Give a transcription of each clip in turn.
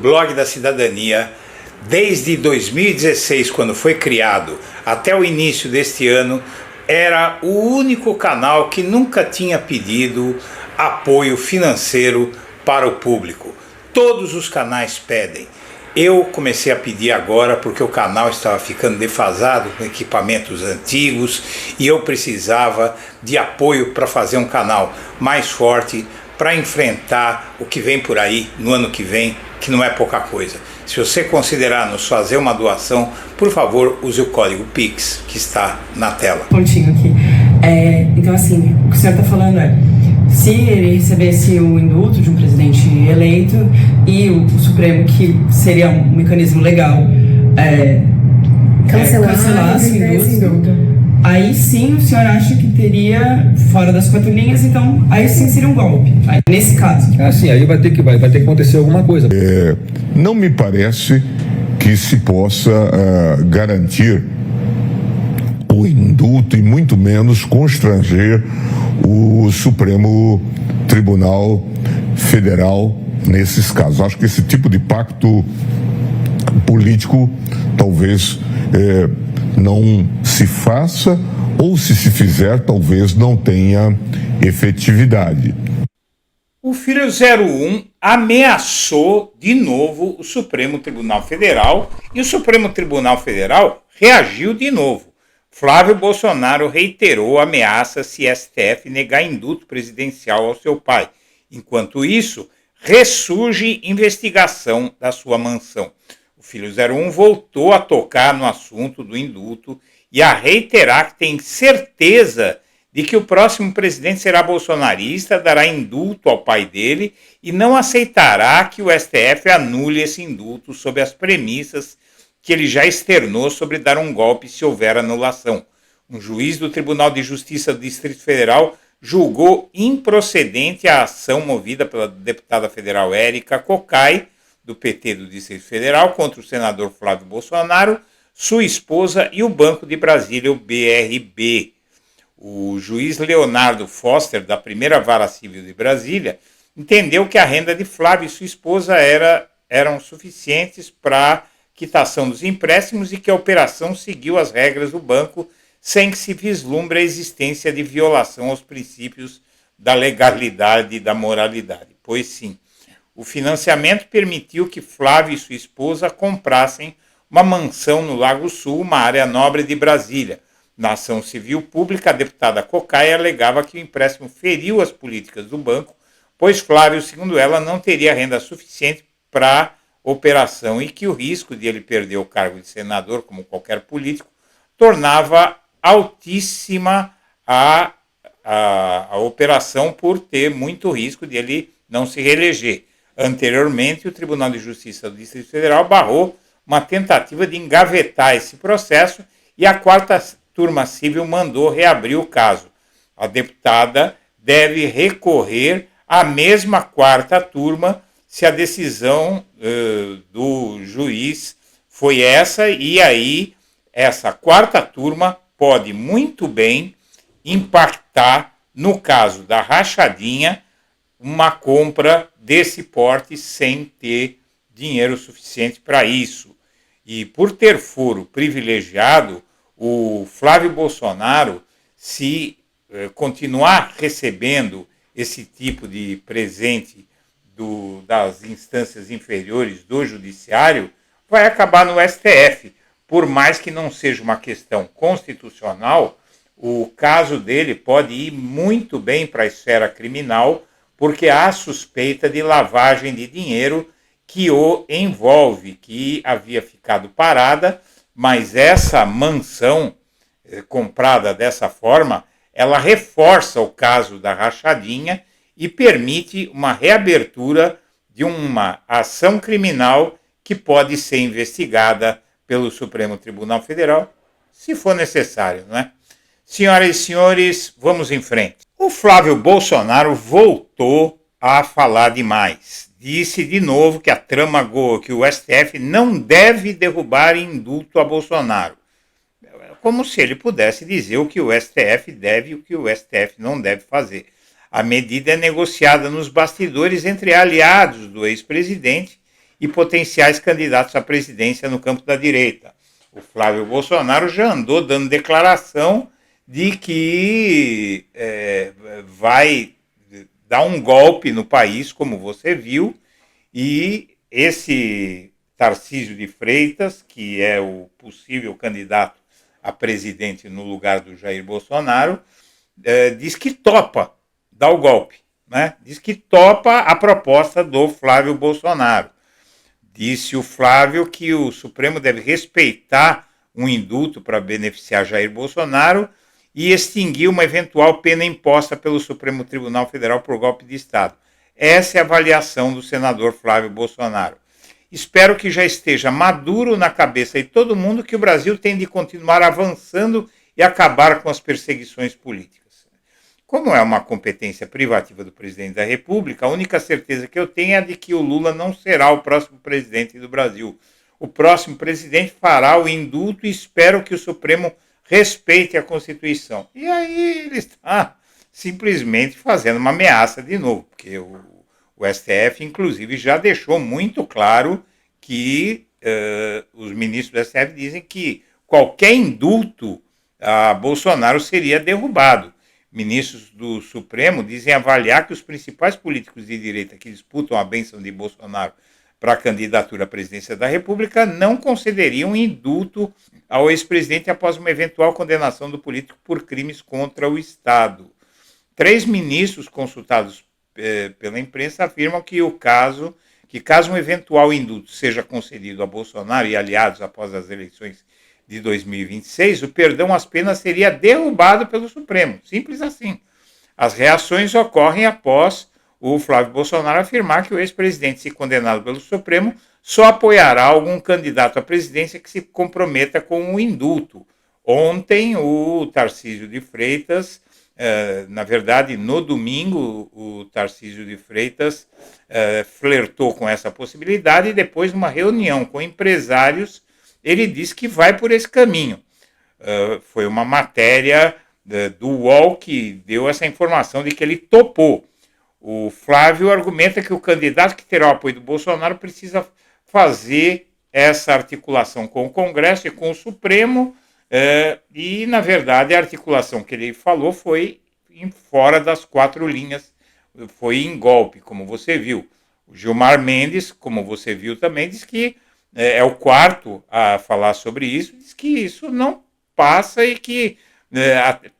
Blog da Cidadania, desde 2016, quando foi criado, até o início deste ano, era o único canal que nunca tinha pedido apoio financeiro para o público. Todos os canais pedem. Eu comecei a pedir agora porque o canal estava ficando defasado com equipamentos antigos e eu precisava de apoio para fazer um canal mais forte para enfrentar o que vem por aí no ano que vem, que não é pouca coisa. Se você considerar nos fazer uma doação, por favor, use o código PIX que está na tela. Pontinho aqui. Então, assim, o que o senhor está falando se ele recebesse o indulto de um presidente eleito e o Supremo, que seria um mecanismo legal, cancelasse o indulto, aí sim o senhor acha que teria fora das quatro linhas, então aí sim seria um golpe, aí, nesse caso. Sim, aí vai ter que acontecer alguma coisa. Não me parece que se possa garantir o indulto e muito menos constranger o Supremo Tribunal Federal nesses casos. Acho que esse tipo de pacto político talvez não se faça, ou se fizer, talvez não tenha efetividade. O filho 01 ameaçou de novo o Supremo Tribunal Federal e o Supremo Tribunal Federal reagiu de novo. Flávio Bolsonaro reiterou a ameaça se STF negar indulto presidencial ao seu pai. Enquanto isso, ressurge investigação da sua mansão. O filho 01 voltou a tocar no assunto do indulto e a reiterar que tem certeza de que o próximo presidente será bolsonarista, dará indulto ao pai dele e não aceitará que o STF anule esse indulto sob as premissas que ele já externou sobre dar um golpe se houver anulação. Um juiz do Tribunal de Justiça do Distrito Federal julgou improcedente a ação movida pela deputada federal Érica Cocai, do PT do Distrito Federal, contra o senador Flávio Bolsonaro, sua esposa e o Banco de Brasília, o BRB. O juiz Leonardo Foster, da primeira vara civil de Brasília, entendeu que a renda de Flávio e sua esposa eram suficientes para quitação dos empréstimos e que a operação seguiu as regras do banco sem que se vislumbre a existência de violação aos princípios da legalidade e da moralidade. Pois sim, o financiamento permitiu que Flávio e sua esposa comprassem uma mansão no Lago Sul, uma área nobre de Brasília. Na ação civil pública, a deputada Cocai alegava que o empréstimo feriu as políticas do banco, pois Flávio, segundo ela, não teria renda suficiente para operação e que o risco de ele perder o cargo de senador, como qualquer político, tornava altíssima a operação por ter muito risco de ele não se reeleger. Anteriormente, o Tribunal de Justiça do Distrito Federal barrou uma tentativa de engavetar esse processo e a quarta turma civil mandou reabrir o caso. A deputada deve recorrer à mesma quarta turma se a decisão do juiz foi essa, e aí essa quarta turma pode muito bem impactar, no caso da rachadinha, uma compra desse porte sem ter dinheiro suficiente para isso. E por ter foro privilegiado, o Flávio Bolsonaro, se continuar recebendo esse tipo de presente das instâncias inferiores do judiciário, vai acabar no STF. Por mais que não seja uma questão constitucional, o caso dele pode ir muito bem para a esfera criminal, porque há suspeita de lavagem de dinheiro que o envolve, que havia ficado parada, mas essa mansão comprada dessa forma, ela reforça o caso da rachadinha e permite uma reabertura de uma ação criminal que pode ser investigada pelo Supremo Tribunal Federal, se for necessário, não é? Senhoras e senhores, vamos em frente. O Flávio Bolsonaro voltou a falar demais. Disse de novo que a trama que o STF não deve derrubar indulto a Bolsonaro. Como se ele pudesse dizer o que o STF deve e o que o STF não deve fazer. A medida é negociada nos bastidores entre aliados do ex-presidente e potenciais candidatos à presidência no campo da direita. O Flávio Bolsonaro já andou dando declaração de que vai dar um golpe no país, como você viu, e esse Tarcísio de Freitas, que é o possível candidato a presidente no lugar do Jair Bolsonaro, diz que topa dar o golpe, né? Diz que topa a proposta do Flávio Bolsonaro. Disse o Flávio que o Supremo deve respeitar um indulto para beneficiar Jair Bolsonaro e extinguir uma eventual pena imposta pelo Supremo Tribunal Federal por golpe de Estado. Essa é a avaliação do senador Flávio Bolsonaro. Espero que já esteja maduro na cabeça de todo mundo que o Brasil tem de continuar avançando e acabar com as perseguições políticas. Como é uma competência privativa do presidente da República, a única certeza que eu tenho é de que o Lula não será o próximo presidente do Brasil. O próximo presidente fará o indulto e espero que o Supremo respeite a Constituição. E aí ele está simplesmente fazendo uma ameaça de novo, porque o STF, inclusive, já deixou muito claro que os ministros do STF dizem que qualquer indulto a Bolsonaro seria derrubado. Ministros do Supremo dizem avaliar que os principais políticos de direita que disputam a bênção de Bolsonaro para a candidatura à presidência da República não concederiam indulto ao ex-presidente após uma eventual condenação do político por crimes contra o Estado. 3 ministros consultados pela imprensa afirmam que caso um eventual indulto seja concedido a Bolsonaro e aliados após as eleições de 2026, o perdão às penas seria derrubado pelo Supremo. Simples assim. As reações ocorrem após o Flávio Bolsonaro afirmar que o ex-presidente, se condenado pelo Supremo, só apoiará algum candidato à presidência que se comprometa com o indulto. Ontem, o Tarcísio de Freitas, na verdade, no domingo, o Tarcísio de Freitas flertou com essa possibilidade e depois, numa reunião com empresários, ele disse que vai por esse caminho. Foi uma matéria do UOL que deu essa informação de que ele topou. O Flávio argumenta que o candidato que terá o apoio do Bolsonaro precisa fazer essa articulação com o Congresso e com o Supremo, e, na verdade, a articulação que ele falou foi fora das 4 linhas, foi em golpe, como você viu. O Gilmar Mendes, como você viu também, diz que é o quarto a falar sobre isso, diz que isso não passa e que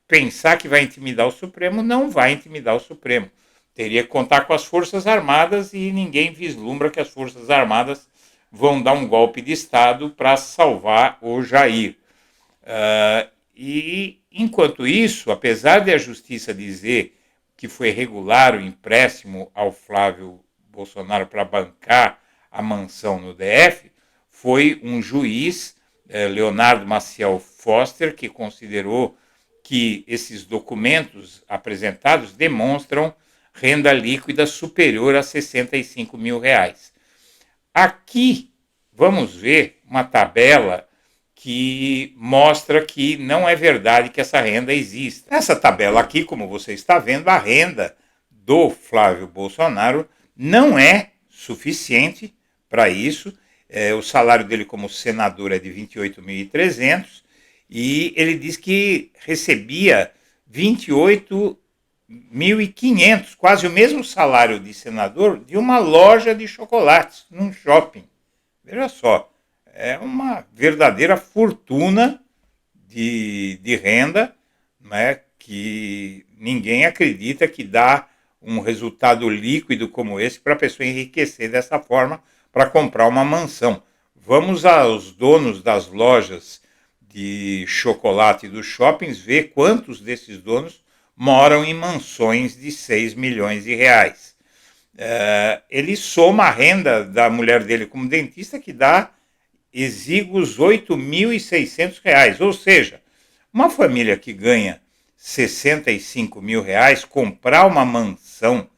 pensar que vai intimidar o Supremo não vai intimidar o Supremo. Teria que contar com as Forças Armadas e ninguém vislumbra que as Forças Armadas vão dar um golpe de Estado para salvar o Jair. E, enquanto isso, apesar de a Justiça dizer que foi regular o empréstimo ao Flávio Bolsonaro para bancar a mansão no DF, foi um juiz, Leonardo Maciel Foster, que considerou que esses documentos apresentados demonstram renda líquida superior a R$65 mil. Aqui vamos ver uma tabela que mostra que não é verdade que essa renda existe. Essa tabela aqui, como você está vendo, a renda do Flávio Bolsonaro não é suficiente para isso. O salário dele como senador é de 28.300 e ele diz que recebia 28.500, quase o mesmo salário de senador, de uma loja de chocolates, num shopping. Veja só, é uma verdadeira fortuna de renda, né, que ninguém acredita que dá um resultado líquido como esse para a pessoa enriquecer dessa forma para comprar uma mansão. Vamos aos donos das lojas de chocolate dos shoppings ver quantos desses donos moram em mansões de 6 milhões de reais. Ele soma a renda da mulher dele como dentista, que dá exíguos 8.600 reais. Ou seja, uma família que ganha 65 mil reais, comprar uma mansão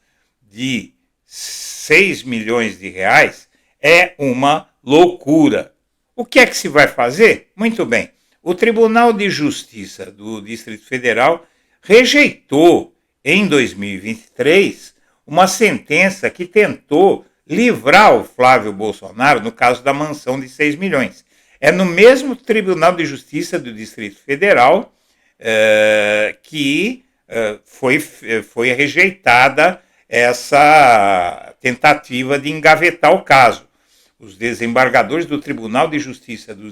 de 6 milhões de reais é uma loucura. O que é que se vai fazer? Muito bem, o Tribunal de Justiça do Distrito Federal rejeitou em 2023 uma sentença que tentou livrar o Flávio Bolsonaro no caso da mansão de 6 milhões. É no mesmo Tribunal de Justiça do Distrito Federal que foi rejeitada essa tentativa de engavetar o caso. Os desembargadores do Tribunal de Justiça do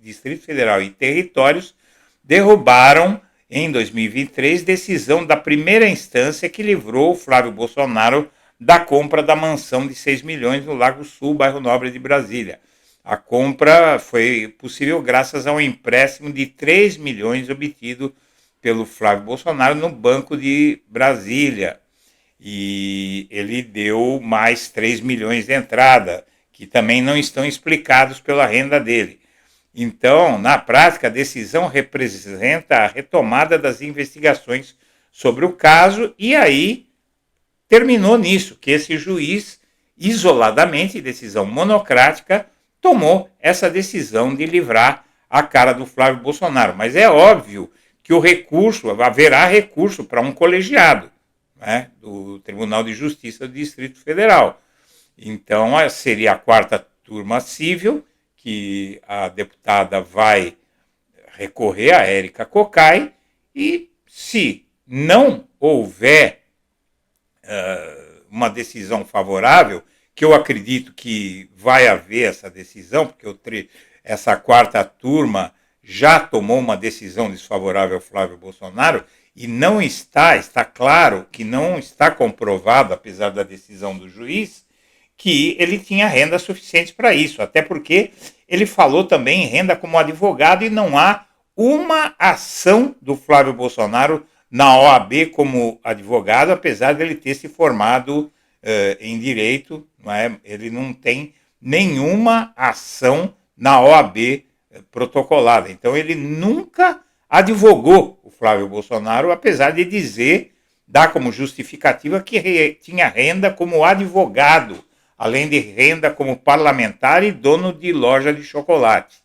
Distrito Federal e Territórios derrubaram, em 2023, decisão da primeira instância que livrou o Flávio Bolsonaro da compra da mansão de 6 milhões no Lago Sul, bairro Nobre de Brasília. A compra foi possível graças a um empréstimo de 3 milhões obtido pelo Flávio Bolsonaro no Banco de Brasília. E ele deu mais 3 milhões de entrada, que também não estão explicados pela renda dele. Então, na prática, a decisão representa a retomada das investigações sobre o caso e aí terminou nisso, que esse juiz, isoladamente, decisão monocrática, tomou essa decisão de livrar a cara do Flávio Bolsonaro. Mas é óbvio que o recurso, haverá recurso para um colegiado, né, do Tribunal de Justiça do Distrito Federal. Então, seria a quarta turma civil, que a deputada vai recorrer a Érica Cocai, e se não houver uma decisão favorável, que eu acredito que vai haver essa decisão, porque essa quarta turma já tomou uma decisão desfavorável ao Flávio Bolsonaro, e não está claro que não está comprovado, apesar da decisão do juiz, que ele tinha renda suficiente para isso, até porque ele falou também em renda como advogado e não há uma ação do Flávio Bolsonaro na OAB como advogado, apesar de ele ter se formado em direito, não é? Ele não tem nenhuma ação na OAB protocolada. Então ele nunca advogou o Flávio Bolsonaro, apesar de dar como justificativa que tinha renda como advogado, além de renda como parlamentar e dono de loja de chocolate.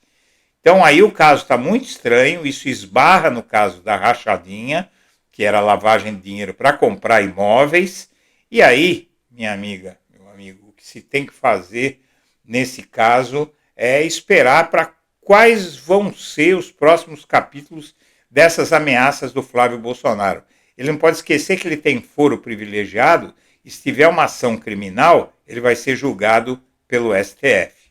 Então aí o caso está muito estranho, isso esbarra no caso da rachadinha, que era lavagem de dinheiro para comprar imóveis, e aí, minha amiga, meu amigo, o que se tem que fazer nesse caso é esperar para quais vão ser os próximos capítulos dessas ameaças do Flávio Bolsonaro. Ele não pode esquecer que ele tem foro privilegiado, e se tiver uma ação criminal, ele vai ser julgado pelo STF.